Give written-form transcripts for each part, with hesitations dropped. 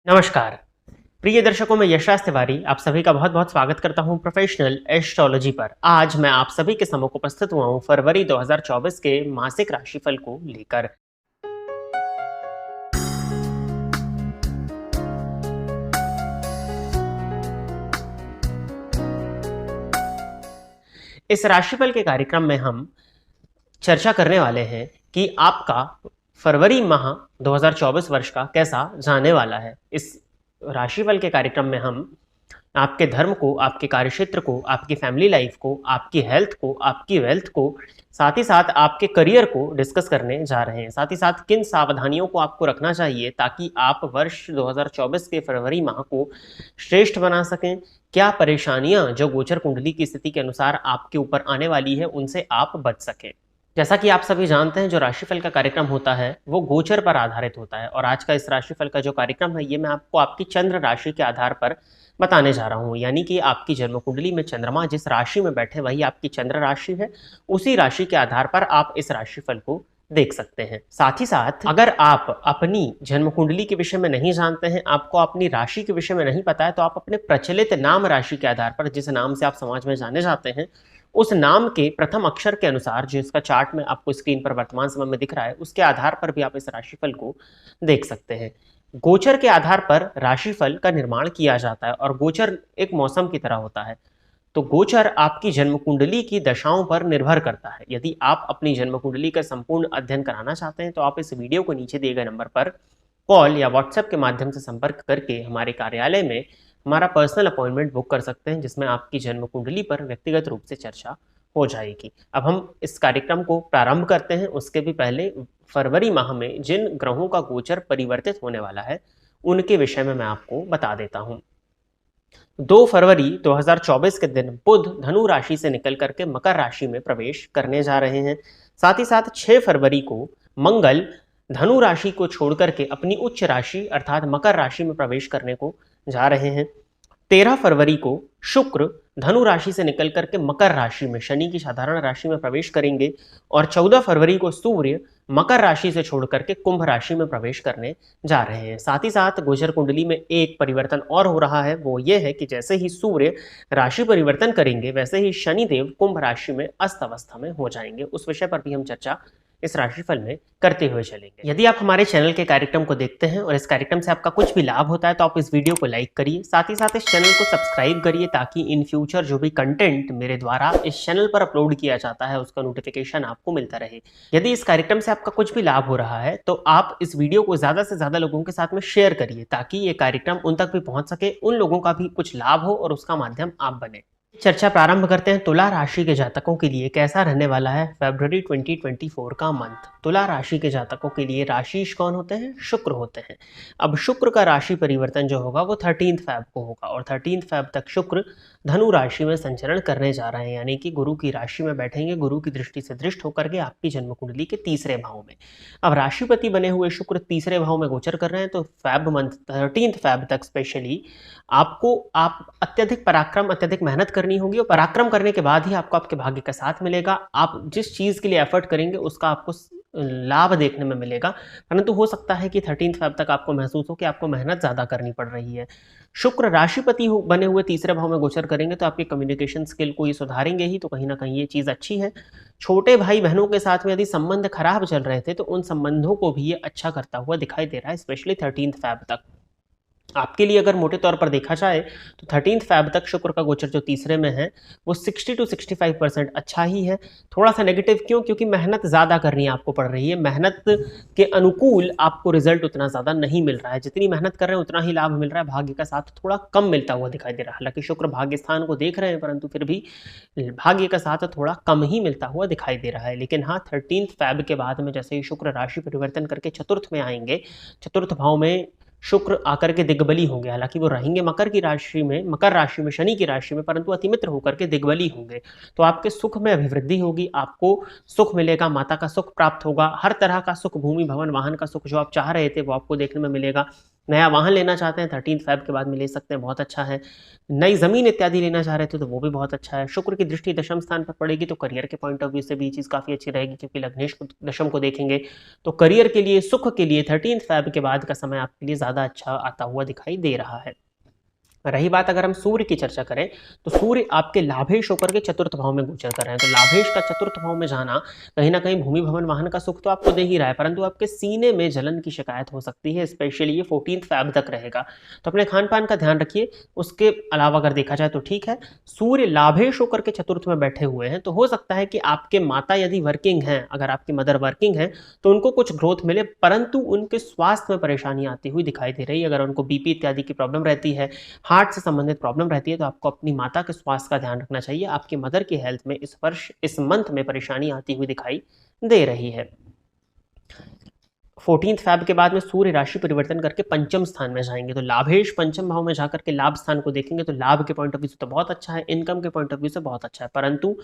नमस्कार प्रिय दर्शकों, मैं यशराज तिवारी आप सभी का बहुत बहुत स्वागत करता हूं प्रोफेशनल एस्ट्रोलॉजी पर। आज मैं आप सभी के सम्मुख उपस्थित हुआ हूं फरवरी 2024 के मासिक राशिफल को लेकर। इस राशिफल के कार्यक्रम में हम चर्चा करने वाले हैं कि आपका फरवरी माह 2024 वर्ष का कैसा जाने वाला है। इस राशिफल के कार्यक्रम में हम आपके धर्म को, आपके कार्यक्षेत्र को, आपकी फैमिली लाइफ को, आपकी हेल्थ को, आपकी वेल्थ को, साथ ही साथ आपके करियर को डिस्कस करने जा रहे हैं। साथ ही साथ किन सावधानियों को आपको रखना चाहिए ताकि आप वर्ष 2024 के फरवरी माह को श्रेष्ठ बना सकें। क्या परेशानियां जो गोचर कुंडली की स्थिति के अनुसार आपके ऊपर आने वाली है उनसे आप बच सकें। जैसा कि आप सभी जानते हैं, जो राशिफल का कार्यक्रम होता है वो गोचर पर आधारित होता है और आज का इस राशिफल का जो कार्यक्रम है ये मैं आपको आपकी चंद्र राशि के आधार पर बताने जा रहा हूं। यानी कि आपकी जन्म कुंडली में चंद्रमा जिस राशि में बैठे वही आपकी चंद्र राशि है, उसी राशि के आधार पर आप इस राशिफल को देख सकते हैं। साथ ही साथ अगर आप अपनी जन्म कुंडली के विषय में नहीं जानते हैं, आपको अपनी राशि के विषय में नहीं पता है, तो आप अपने प्रचलित नाम राशि के आधार पर, जिस नाम से आप समाज में जाने जाते हैं, उस नाम के प्रथम अक्षर के अनुसार जो इसका चार्ट में आपको स्क्रीन पर वर्तमान समय में दिख रहा है उसके आधार पर भी आप इस राशिफल को देख सकते हैं। गोचर के आधार पर राशिफल का निर्माण किया जाता है और गोचर एक मौसम की तरह होता है। तो गोचर आपकी जन्म कुंडली की दशाओं पर निर्भर करता है। यदि आप अपनी जन्म कुंडली का संपूर्ण अध्ययन कराना चाहते हैं तो आप इस वीडियो को नीचे दिए गए नंबर पर कॉल या व्हाट्सएप के माध्यम से संपर्क करके हमारे कार्यालय में हमारा पर्सनल अपॉइंटमेंट बुक कर सकते हैं, जिसमें आपकी जन्म कुंडली पर व्यक्तिगत रूप से चर्चा हो जाएगी। अब हम इस कार्यक्रम को प्रारंभ करते हैं। उसके भी पहले फरवरी माह में जिन ग्रहों का गोचर परिवर्तित होने वाला है उनके विषय में मैं आपको बता देता हूं। 2 फरवरी 2024 के दिन बुध धनु राशि से निकल करके मकर राशि में प्रवेश करने जा रहे हैं। साथ ही साथ 6 फरवरी को मंगल धनु राशि को छोड़ करके अपनी उच्च राशि अर्थात मकर राशि में प्रवेश करने को जा रहे हैं। 13 फरवरी को शुक्र धनु राशि से निकल करके मकर राशि में, शनि की साधारण राशि में प्रवेश करेंगे और 14 फरवरी को सूर्य मकर राशि से छोड़ करके कुंभ राशि में प्रवेश करने जा रहे हैं। साथ ही साथ गोचर कुंडली में एक परिवर्तन और हो रहा है, वो ये है कि जैसे ही सूर्य राशि परिवर्तन करेंगे वैसे ही शनिदेव कुंभ राशि में अस्त अवस्था में हो जाएंगे। उस विषय पर भी हम चर्चा इस राशिफल में करते हुए चलेंगे। यदि आप हमारे चैनल के कार्यक्रम को देखते हैं और इस कार्यक्रम से आपका कुछ भी लाभ होता है तो आप इस वीडियो को लाइक करिए, साथ ही साथ इस चैनल को सब्सक्राइब करिए ताकि इन फ्यूचर जो भी कंटेंट मेरे द्वारा इस चैनल पर अपलोड किया जाता है उसका नोटिफिकेशन आपको मिलता रहे। यदि इस कार्यक्रम से आपका कुछ भी लाभ हो रहा है तो आप इस वीडियो को ज्यादा से ज्यादा लोगों के साथ में शेयर करिए ताकि ये कार्यक्रम उन तक भी पहुंच सके, उन लोगों का भी कुछ लाभ हो और उसका माध्यम आप बने। चर्चा प्रारंभ करते हैं तुला राशि के जातकों के लिए कैसा रहने वाला है फरवरी 2024 का मंथ। तुला राशि के जातकों के लिए राशिश कौन होते हैं? शुक्र होते हैं। अब शुक्र का राशि परिवर्तन जो होगा वो 13 फेब को होगा और 13 फेब तक शुक्र धनु राशि में संचरण करने जा रहे हैं, यानी कि गुरु की राशि में बैठेंगे। गुरु की दृष्टि से दृष्ट होकर के आपकी जन्म कुंडली के तीसरे भाव में। अब राशिपति बने हुए शुक्र तीसरे भाव में गोचर कर रहे हैं तो फेब मंथ 13 फेब तक स्पेशली आपको अत्यधिक पराक्रम, अत्यधिक मेहनत करनी होगी और पराक्रम करने के बाद ही आपको आपके भाग्य का साथ मिलेगा। आप जिस चीज के लिए एफर्ट करेंगे उसका आपको लाभ देखने में मिलेगा, परंतु हो सकता है कि 13 फेब तक आपको महसूस हो कि आपको मेहनत ज्यादा करनी पड़ रही है। शुक्र राशिपति बने हुए तीसरे भाव में गोचर करेंगे तो आपकी कम्युनिकेशन स्किल को ये सुधारेंगे ही, तो कहीं ना कहीं ये चीज अच्छी है। छोटे भाई बहनों के साथ में यदि संबंध खराब चल रहे थे तो उन संबंधों को भी ये अच्छा करता हुआ दिखाई दे रहा है, स्पेशली 13 फेब तक। आपके लिए अगर मोटे तौर पर देखा जाए तो 13 फेब तक शुक्र का गोचर जो तीसरे में है वो 60 to 65% अच्छा ही है। थोड़ा सा नेगेटिव क्यों? क्योंकि मेहनत ज़्यादा करनी आपको पड़ रही है। मेहनत के अनुकूल आपको रिजल्ट उतना ज़्यादा नहीं मिल रहा है। जितनी मेहनत कर रहे हैं उतना ही लाभ मिल रहा है। भाग्य का साथ थोड़ा कम मिलता हुआ दिखाई दे रहा है। हालांकि शुक्र भाग्य स्थान को देख रहे हैं परंतु फिर भी भाग्य का साथ थोड़ा कम ही मिलता हुआ दिखाई दे रहा है। लेकिन हाँ, 13 फेब के बाद में जैसे ही शुक्र राशि परिवर्तन करके चतुर्थ में आएंगे, चतुर्थ भाव में शुक्र आकर के दिग्बली होंगे। हालांकि वो रहेंगे मकर राशि में, शनि की राशि में, परंतु अतिमित्र होकर के दिग्बली होंगे। तो आपके सुख में अभिवृद्धि होगी, आपको सुख मिलेगा, माता का सुख प्राप्त होगा, हर तरह का सुख, भूमि भवन वाहन का सुख जो आप चाह रहे थे वो आपको देखने में मिलेगा। नया वाहन लेना चाहते हैं 13 फेब के बाद में ले सकते हैं, बहुत अच्छा है। नई जमीन इत्यादि लेना चाह रहे थे तो वो भी बहुत अच्छा है। शुक्र की दृष्टि दशम स्थान पर पड़ेगी तो करियर के पॉइंट ऑफ व्यू से भी ये चीज काफी अच्छी रहेगी, क्योंकि लग्नेश दशम को देखेंगे तो करियर के लिए, सुख के लिए 13 फेब के बाद का समय आपके लिए ज्यादा ज़्यादा अच्छा आता हुआ दिखाई दे रहा है। रही बात अगर हम सूर्य की चर्चा करें, तो सूर्य आपके लाभेश होकर के चतुर्थ भाव में गोचर कर रहे हैं। तो लाभेश का चतुर्थ भाव में जाना कहीं न कहीं भूमि भवन वाहन का सुख तो आपको दे ही रहा है, परंतु आपके सीने में जलन की शिकायत हो सकती है, स्पेशली ये 14th फ़ैब तक रहेगा। तो अपने खान-पान का ध्यान रखिए। उसके अलावा अगर देखा जाए तो ठीक है। सूर्य लाभेश होकर के चतुर्थ में बैठे हुए हैं, तो हो सकता है कि आपके माता यदि वर्किंग हैं, अगर आपकी मदर वर्किंग हैं, तो उनको कुछ ग्रोथ मिले, परंतु उनके स्वास्थ्य में परेशानी आती हुई दिखाई दे रही है। अगर उनको बीपी इत्यादि की प्रॉब्लम रहती है, हार्ट से संबंधित प्रॉब्लम रहती है, तो आपको अपनी माता के स्वास्थ्य का ध्यान रखना चाहिए। आपकी मदर की हेल्थ में इस वर्ष, इस मंथ में परेशानी आती हुई दिखाई दे रही है। 14th फ़ैब के बाद में सूर्य राशि परिवर्तन करके पंचम स्थान में जाएंगे, तो लाभेश पंचम भाव में जाकर के लाभ स्थान को देखेंगे, तो लाभ के पॉइंट ऑफ व्यू से तो बहुत अच्छा है, इनकम के पॉइंट ऑफ व्यू से बहुत अच्छा है, परंतु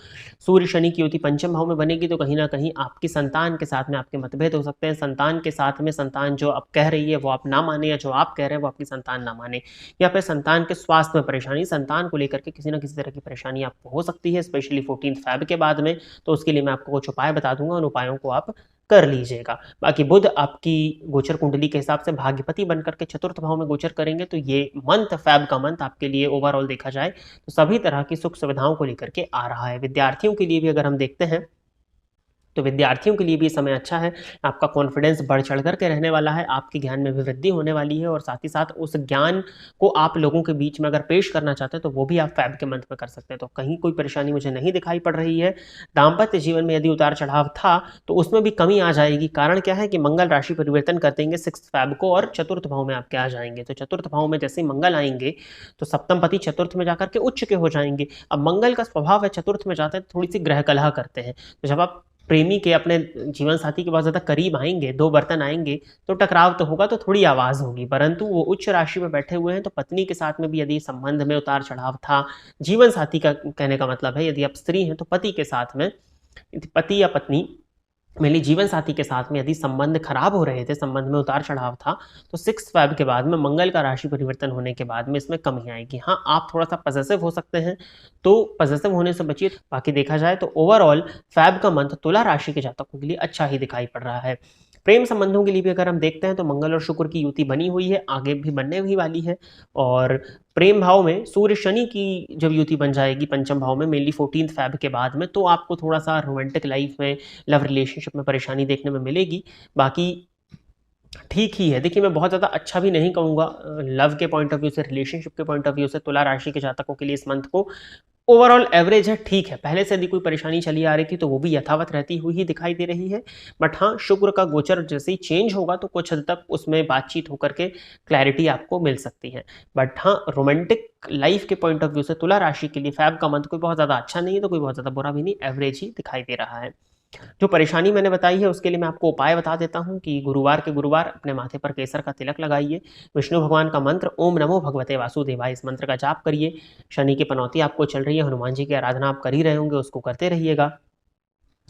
सूर्य शनि की युति पंचम भाव में बनेगी, तो कहीं ना कहीं आपकी संतान के साथ में आपके मतभेद हो सकते हैं। संतान के साथ में संतान जो आप कह रही है वो आप ना माने, या जो आप कह रहे हैं वो आपकी संतान ना माने, या फिर संतान के स्वास्थ्य में परेशानी, संतान को लेकर के किसी ना किसी तरह की परेशानी आपको हो सकती है, स्पेशली 14th फ़ैब के बाद में। तो उसके लिए मैं आपको कुछ उपाय बता दूंगा, उन उपायों को आप कर लीजिएगा। बाकी बुध आपकी गोचर कुंडली के हिसाब से भाग्यपति बनकर के चतुर्थ भाव में गोचर करेंगे, तो ये मंथ, फ़ैब का मंथ आपके लिए ओवरऑल देखा जाए तो सभी तरह की सुख सुविधाओं को लेकर के आ रहा है। विद्यार्थियों के लिए भी अगर हम देखते हैं, तो विद्यार्थियों के लिए भी समय अच्छा है। आपका कॉन्फिडेंस बढ़ चढ़ करके रहने वाला है, आपके ज्ञान में भी वृद्धि होने वाली है, और साथ ही साथ उस ज्ञान को आप लोगों के बीच में अगर पेश करना चाहते हैं, तो वो भी आप फ़ैब के मंथ में कर सकते हैं। तो कहीं कोई परेशानी मुझे नहीं दिखाई पड़ रही है। दाम्पत्य जीवन में यदि उतार चढ़ाव था, तो उसमें भी कमी आ जाएगी। कारण क्या है कि मंगल राशि परिवर्तन कर देंगे 6th फ़ैब को, और चतुर्थ भाव में आपके आ जाएंगे। तो चतुर्थ भाव में जैसे ही मंगल आएंगे, तो सप्तम पति चतुर्थ में जाकर के उच्च के हो जाएंगे। अब मंगल का स्वभाव है, चतुर्थ में जाते हैं तो थोड़ी सी ग्रह कलह करते हैं। तो जब आप प्रेमी के, अपने जीवन साथी के बहुत ज़्यादा करीब आएंगे, दो बर्तन आएंगे, तो टकराव तो होगा, तो थोड़ी आवाज़ होगी, परंतु वो उच्च राशि में बैठे हुए हैं, तो पत्नी के साथ में भी यदि संबंध में उतार चढ़ाव था, जीवन साथी का कहने का मतलब है, यदि आप स्त्री हैं तो पति के साथ में, पति या पत्नी मेरी जीवन साथी के साथ में यदि संबंध खराब हो रहे थे, संबंध में उतार चढ़ाव था, तो 6th फ़ैब के बाद में मंगल का राशि परिवर्तन होने के बाद में इसमें कमी आएगी। हाँ, आप थोड़ा सा पॉसेसिव हो सकते हैं, तो पॉसेसिव होने से बचिए। बाकी देखा जाए तो ओवरऑल फ़ैब का मंथ तुला राशि के जातकों के लिए अच्छा ही दिखाई पड़ रहा है। प्रेम संबंधों के लिए भी अगर हम देखते हैं, तो मंगल और शुक्र की युति बनी हुई है, आगे भी बनने ही वाली है, और प्रेम भाव में सूर्य शनि की जब युति बन जाएगी पंचम भाव में, मेनली 14th फ़ैब के बाद में, तो आपको थोड़ा सा रोमांटिक लाइफ में, लव रिलेशनशिप में परेशानी देखने में मिलेगी। बाकी ठीक ही है। देखिए, मैं बहुत ज़्यादा अच्छा भी नहीं कहूँगा लव के पॉइंट ऑफ व्यू से, रिलेशनशिप के पॉइंट ऑफ व्यू से तुला राशि के जातकों के लिए इस मंथ को ओवरऑल एवरेज है, ठीक है। पहले से यदि कोई परेशानी चली आ रही थी, तो वो भी यथावत रहती हुई ही दिखाई दे रही है। बट हाँ, शुक्र का गोचर जैसे ही चेंज होगा, तो कुछ हद तक उसमें बातचीत होकर के क्लैरिटी आपको मिल सकती है। बट हाँ, रोमांटिक लाइफ के पॉइंट ऑफ व्यू से तुला राशि के लिए फ़ैब का मंथ कोई बहुत ज़्यादा अच्छा नहीं है, तो कोई बहुत ज़्यादा बुरा भी नहीं, एवरेज ही दिखाई दे रहा है। जो परेशानी मैंने बताई है, उसके लिए मैं आपको उपाय बता देता हूँ कि गुरुवार के गुरुवार अपने माथे पर केसर का तिलक लगाइए। विष्णु भगवान का मंत्र ओम नमो भगवते वासुदेवाय, इस मंत्र का जाप करिए। शनि की पनौती आपको चल रही है, हनुमान जी की आराधना आप कर ही रहे होंगे, उसको करते रहिएगा।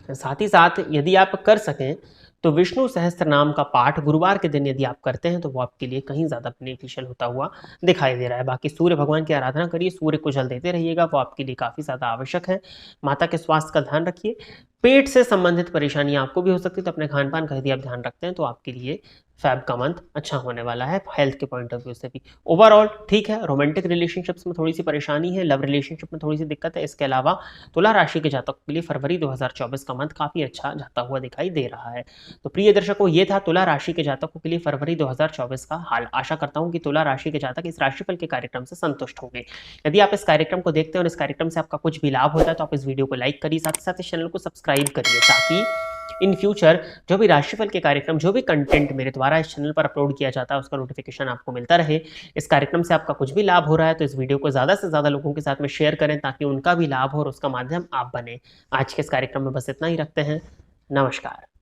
साथ ही साथ यदि आप कर सकें, तो विष्णु सहस्त्र नाम का पाठ गुरुवार के दिन यदि आप करते हैं, तो वो आपके लिए कहीं ज़्यादा बेनिफिशियल होता हुआ दिखाई दे रहा है। बाकी सूर्य भगवान की आराधना करिए, सूर्य को जल देते रहिएगा, वो आपके लिए काफ़ी ज़्यादा आवश्यक है। माता के स्वास्थ्य का ध्यान रखिए। पेट से संबंधित परेशानियां आपको भी हो सकती है, तो अपने खान पान का यदि आप ध्यान रखते हैं, तो आपके लिए फ़ैब का मंथ अच्छा होने वाला है, हेल्थ के पॉइंट ऑफ व्यू से भी। ओवरऑल ठीक है। रोमांटिक रिलेशनशिप्स में थोड़ी सी परेशानी है, लव रिलेशनशिप में थोड़ी सी दिक्कत है। इसके अलावा तुला राशि के जातकों के लिए फरवरी 2024 का मंथ काफ़ी अच्छा जाता हुआ दिखाई दे रहा है। तो प्रिय दर्शकों, ये था तुला राशि के जातकों के लिए फरवरी 2024 का हाल। आशा करता हूँ कि तुला राशि के जातक इस राशिफल के कार्यक्रम से संतुष्ट होंगे। यदि आप इस कार्यक्रम को देखते हैं और इस कार्यक्रम से आपका कुछ भी लाभ होता है, तो आप इस वीडियो को लाइक करिए, साथ ही साथ इस चैनल को सब्सक्राइब करिए, ताकि इन फ्यूचर जो भी राशिफल के कार्यक्रम, जो भी कंटेंट मेरे द्वारा इस चैनल पर अपलोड किया जाता है, उसका नोटिफिकेशन आपको मिलता रहे। इस कार्यक्रम से आपका कुछ भी लाभ हो रहा है, तो इस वीडियो को ज़्यादा से ज़्यादा लोगों के साथ में शेयर करें, ताकि उनका भी लाभ हो और उसका माध्यम आप बने। आज के इस कार्यक्रम में बस इतना ही रखते हैं। नमस्कार।